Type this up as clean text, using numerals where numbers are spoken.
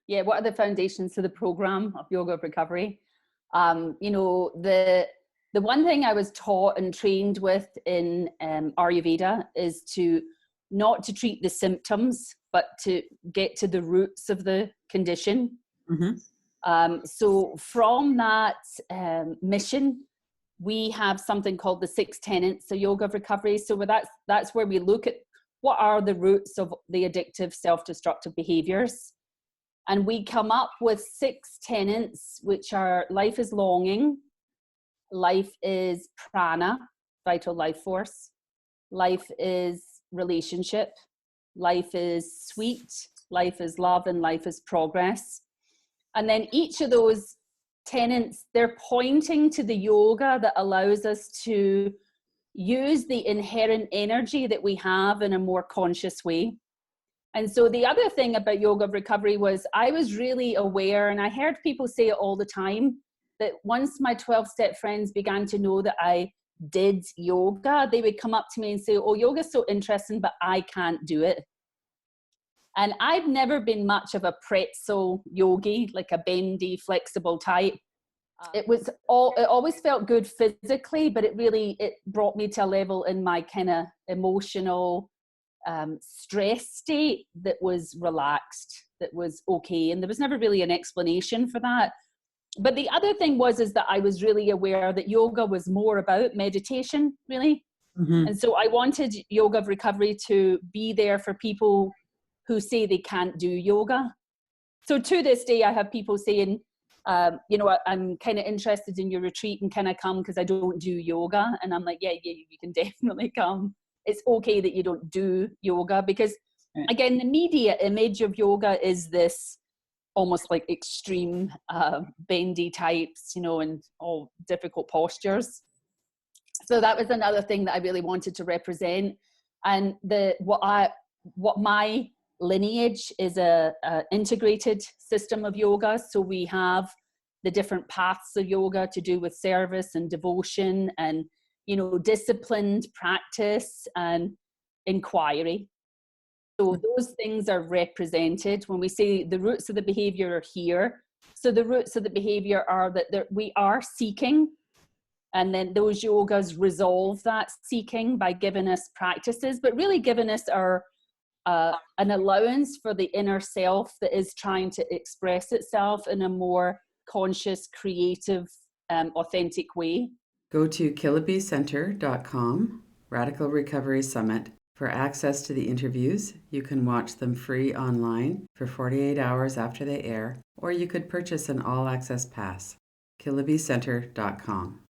Yeah, what are the foundations to the program of yoga of recovery? You know, the one thing I was taught and trained with in Ayurveda is to not to treat the symptoms, but to get to the roots of the condition. So from that mission, we have something called the 6 tenets of yoga of recovery. So that's where we look at what are the roots of the addictive self-destructive behaviors. And we come up with 6 tenets, which are life is longing, life is prana, vital life force, life is relationship, life is sweet, life is love, and life is progress. And then each of those tenets, they're pointing to the yoga that allows us to use the inherent energy that we have in a more conscious way. And so the other thing about yoga of recovery was I was really aware, and I heard people say it all the time, that once my 12-step friends began to know that I did yoga, they would come up to me and say, oh, yoga's so interesting, but I can't do it. And I've never been much of a pretzel yogi, like a bendy, flexible type. It always felt good physically, but it brought me to a level in my kind of emotional stress state that was relaxed, that was okay. And there was never really an explanation for that. But the other thing is that I was really aware that yoga was more about meditation, really. And so I wanted yoga of recovery to be there for people who say they can't do yoga. So to this day, I have people saying, you know, I'm kind of interested in your retreat, and can I come because I don't do yoga? And I'm like, yeah, you can definitely come. It's okay that you don't do yoga, because again, the media image of yoga is this almost like extreme bendy types, you know, and all difficult postures. So that was another thing that I really wanted to represent. And what my lineage is a integrated system of yoga. So we have the different paths of yoga to do with service and devotion and, you know, disciplined practice and inquiry. So those things are represented when we say the roots of the behavior are here. So the roots of the behavior are that we are seeking, and then those yogas resolve that seeking by giving us practices, but really giving us an allowance for the inner self that is trying to express itself in a more conscious, creative, authentic way. Go to kilobycenter.com, Radical Recovery Summit, for access to the interviews. You can watch them free online for 48 hours after they air, or you could purchase an all-access pass. kilobycenter.com.